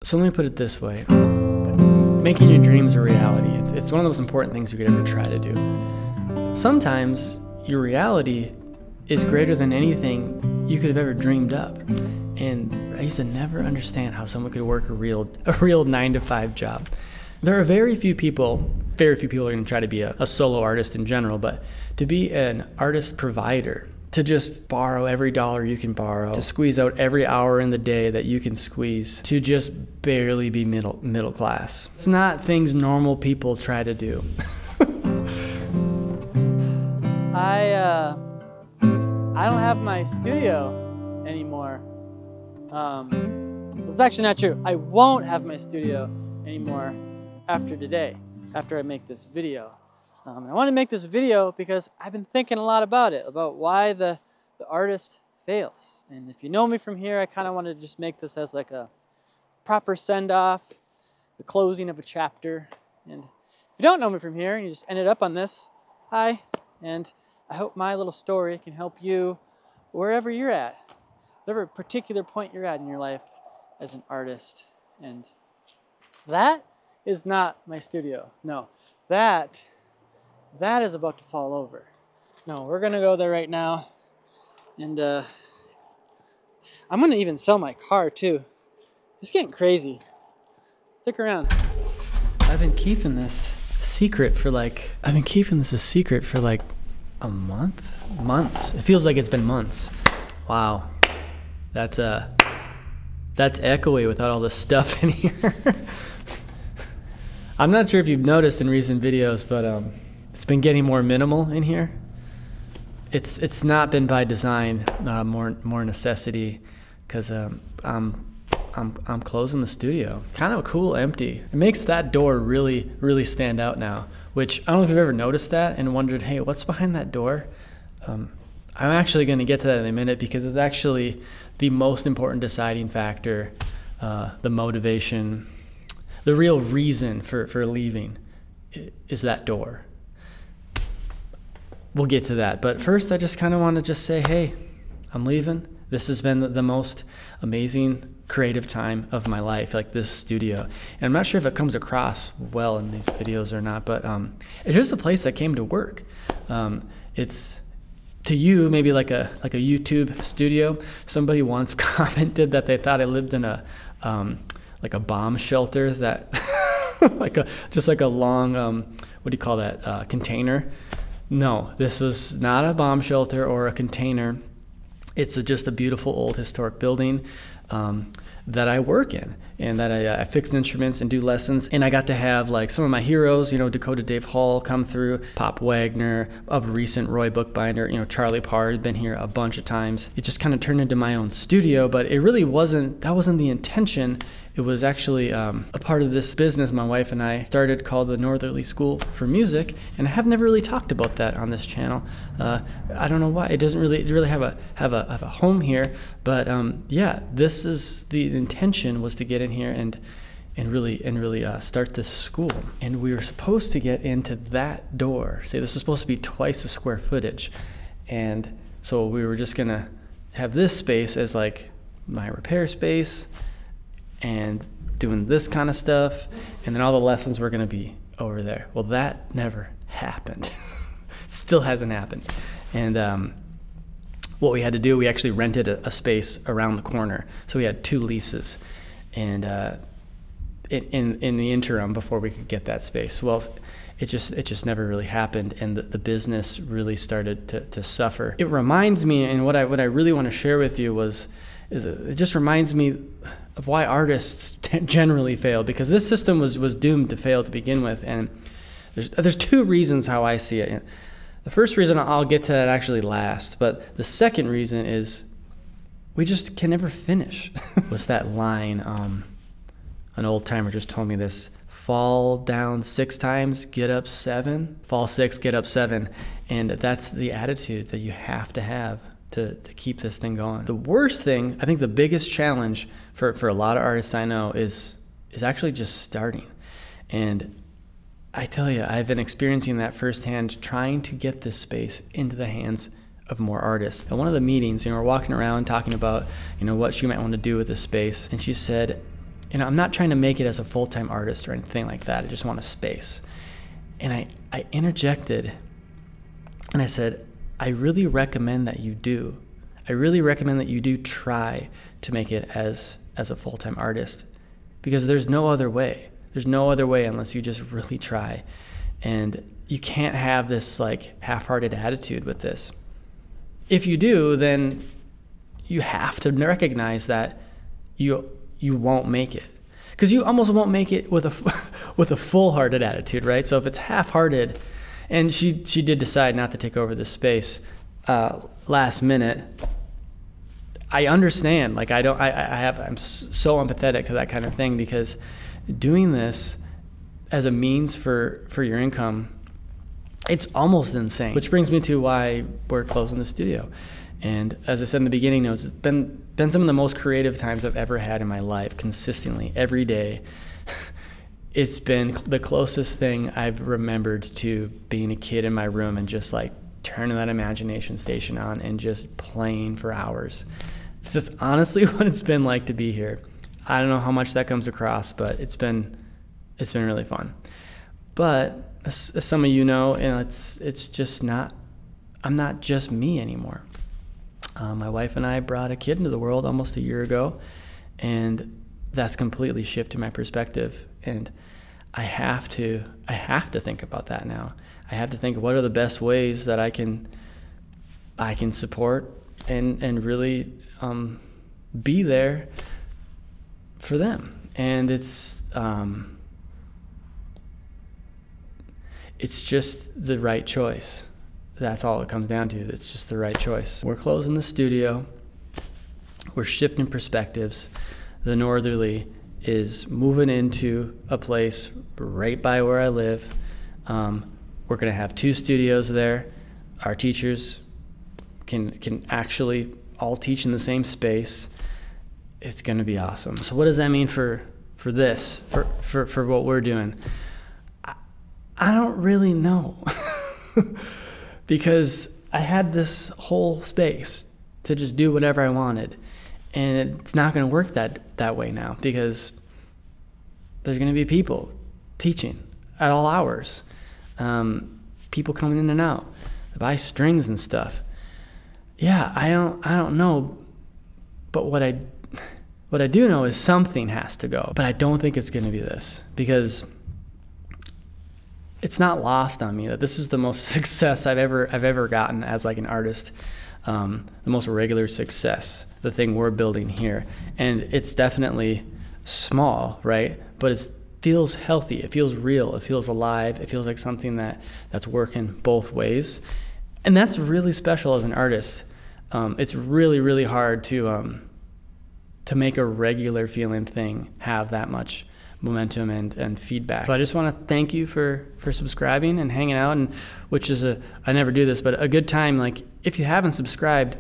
So let me put it this way. Making your dreams a reality, it's one of the most important things you could ever try to do. Sometimes your reality is greater than anything you could have ever dreamed up. And I used to never understand how someone could work a real 9-to-5 job. There are very few people are going to try to be a solo artist in general, but to be an artist provider, to just borrow every dollar you can borrow, to squeeze out every hour in the day that you can squeeze, to just barely be middle class. It's not things normal people try to do. I don't have my studio anymore. It's actually not true. I won't have my studio anymore after today, after I make this video. I want to make this video because I've been thinking a lot about it, about why the artist fails. And if you know me from here, I kind of want to just make this as like a proper send-off, the closing of a chapter. And if you don't know me from here and you just ended up on this, hi, and I hope my little story can help you wherever you're at, whatever particular point you're at in your life as an artist. And that is not my studio. No, that is about to fall over. No, we're gonna go there right now. And I'm gonna even sell my car too. It's getting crazy. Stick around. I've been keeping this a secret for like a month? Months. It feels like it's been months. Wow. That's Echoey without all this stuff in here. I'm not sure if you've noticed in recent videos, but it's been getting more minimal in here. It's not been by design, more necessity, because I'm closing the studio. Kind of a cool empty. It makes that door really stand out now. Which I don't know if you've ever noticed that and wondered, hey, what's behind that door? I'm actually going to get to that in a minute because it's actually the most important deciding factor, the motivation, the real reason for leaving is that door. We'll get to that. But first, I just kind of want to just say, hey, I'm leaving. This has been the most amazing creative time of my life, like this studio. And I'm not sure if it comes across well in these videos or not, but it's just a place I came to work. It's to you maybe like a YouTube studio. Somebody once commented that they thought I lived in a like a bomb shelter, that just like a long what do you call that, container. No, this was not a bomb shelter or a container. It's just a beautiful old historic building that I work in, and that I fix instruments and do lessons. And I got to have like some of my heroes, Dakota Dave Hall come through, Pop Wagner, of recent Roy Bookbinder, Charlie Parr had been here a bunch of times. It just kind of turned into my own studio, but it really wasn't, that wasn't the intention. It was actually a part of this business my wife and I started called the Northerly School for Music, and I have never really talked about that on this channel. I don't know why. It doesn't really have a home here, but yeah, this is the intention, was to get in here and really start this school. And we were supposed to get into that door. See, this was supposed to be twice the square footage, and so we were just gonna have this space as like my repair space and doing this kind of stuff, and then all the lessons were going to be over there. Well, that never happened. Still hasn't happened. And what we had to do, we actually rented a space around the corner. So we had 2 leases, and in the interim before we could get that space, well, it just never really happened, and the business really started to suffer. It reminds me, and what I really want to share with you was, it just reminds me of why artists generally fail, because this system was doomed to fail to begin with. And there's 2 reasons how I see it. The first reason, I'll get to that actually last, but the second reason is we just can never finish. What's that line? An old timer just told me this: fall down 6 times, get up 7. Fall 6, get up 7. And that's the attitude that you have to have to keep this thing going. The worst thing, I think the biggest challenge for a lot of artists I know is actually just starting. And I tell you, I've been experiencing that firsthand, trying to get this space into the hands of more artists. At one of the meetings, we're walking around talking about, what she might want to do with this space. And she said, I'm not trying to make it as a full-time artist or anything like that. I just want a space. And I interjected and I said, I really recommend that you do. I really recommend that you do try to make it as a full-time artist, because there's no other way. There's no other way unless you just really try. And you can't have this like half-hearted attitude with this. If you do, then you have to recognize that you won't make it, because you almost won't make it with a full-hearted attitude, right? So if it's half-hearted, and she did decide not to take over this space last minute, I understand. Like I'm so empathetic to that kind of thing, because doing this as a means for your income, it's almost insane. Which brings me to why we're closing the studio. And as I said in the beginning, it's been some of the most creative times I've ever had in my life, consistently, every day. It's been the closest thing I've remembered to being a kid in my room and just like turning that imagination station on and just playing for hours. That's honestly what it's been like to be here. I don't know how much that comes across, but it's been really fun. But as some of you know, it's just not, I'm not just me anymore. My wife and I brought a kid into the world almost a year ago, and that's completely shifted my perspective. And I have to think about that now. I have to think, what are the best ways that I can support and really be there for them. And it's just the right choice. That's all it comes down to. It's just the right choice. We're closing the studio. We're shifting perspectives. The Northerly is moving into a place right by where I live. We're going to have 2 studios there. Our teachers can actually all teach in the same space. It's going to be awesome. So what does that mean for this, for what we're doing? I don't really know. Because I had this whole space to just do whatever I wanted. And it's not going to work that way now, because there's going to be people teaching at all hours. People coming in and out. They buy strings and stuff. Yeah, I don't know. But what I do know is something has to go. But I don't think it's going to be this, because it's not lost on me that this is the most success I've ever gotten as like an artist, the most regular success, the thing we're building here. And it's definitely small, right? But it feels healthy, it feels real, it feels alive, it feels like something that's working both ways. And that's really special as an artist. It's really, really hard to make a regular feeling thing have that much momentum and feedback. So I just want to thank you for subscribing and hanging out, and which is I never do this, but a good time. Like, if you haven't subscribed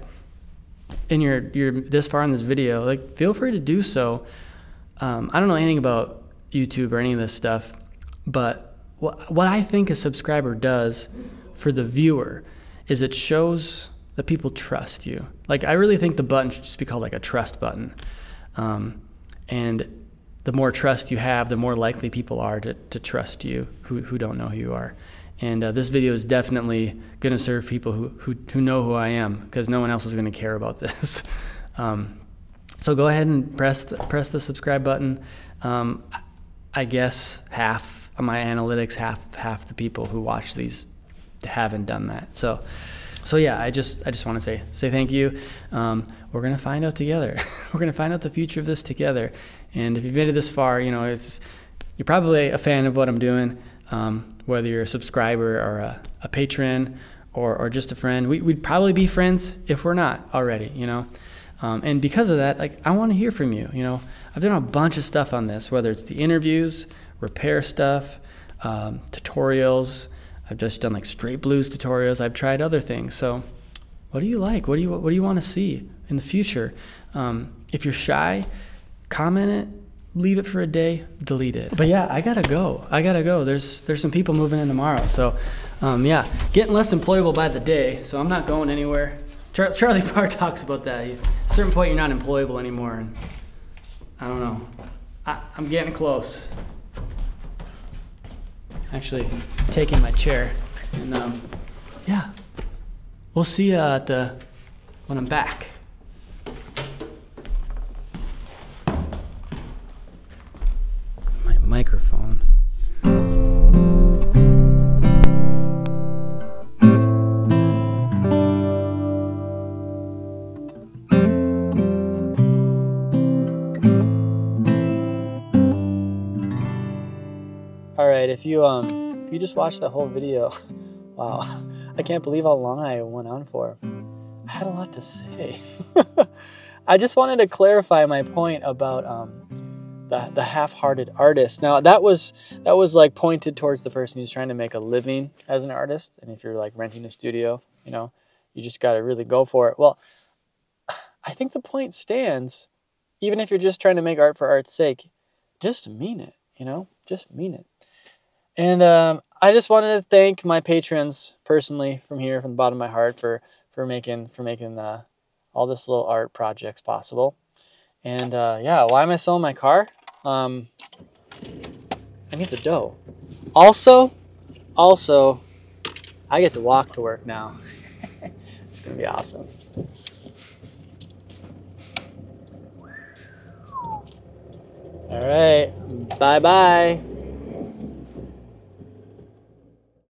and you're this far in this video, like, feel free to do so. I don't know anything about YouTube or any of this stuff, but what I think a subscriber does for the viewer is it shows that people trust you. Like, I really think the button should just be called like a trust button. And the more trust you have, the more likely people are to trust you who don't know who you are. And this video is definitely going to serve people who know who I am, because no one else is going to care about this. So go ahead and press the subscribe button. I guess half of my analytics, half the people who watch these haven't done that. So yeah, I just want to say thank you. We're gonna find out together. We're gonna find out the future of this together. And if you've made it this far, you know, you're probably a fan of what I'm doing. Whether you're a subscriber or a patron or just a friend, we'd probably be friends if we're not already, you know. And because of that, like, I want to hear from you. You know, I've done a bunch of stuff on this, whether it's the interviews, repair stuff, tutorials. I've just done like straight blues tutorials. I've tried other things. So what do you like? What do you want to see in the future? If you're shy, comment it, leave it for a day, delete it. But yeah, I gotta go. There's some people moving in tomorrow. So yeah, getting less employable by the day. So I'm not going anywhere. Charlie Parr talks about that. At a certain point, you're not employable anymore. And I don't know. I'm getting close. Actually, taking my chair, and yeah, we'll see you when I'm back. My microphone. All right, if you just watched that whole video, wow, I can't believe how long I went on for. I had a lot to say. I just wanted to clarify my point about the half-hearted artist. Now that was like pointed towards the person who's trying to make a living as an artist, and if you're like renting a studio, you know, you just got to really go for it. Well, I think the point stands, even if you're just trying to make art for art's sake. Just mean it, you know, just mean it. And I just wanted to thank my patrons personally from here, from the bottom of my heart, for making all this little art projects possible. And yeah, why am I selling my car? I need the dough. Also, I get to walk to work now. It's gonna be awesome. All right, bye-bye.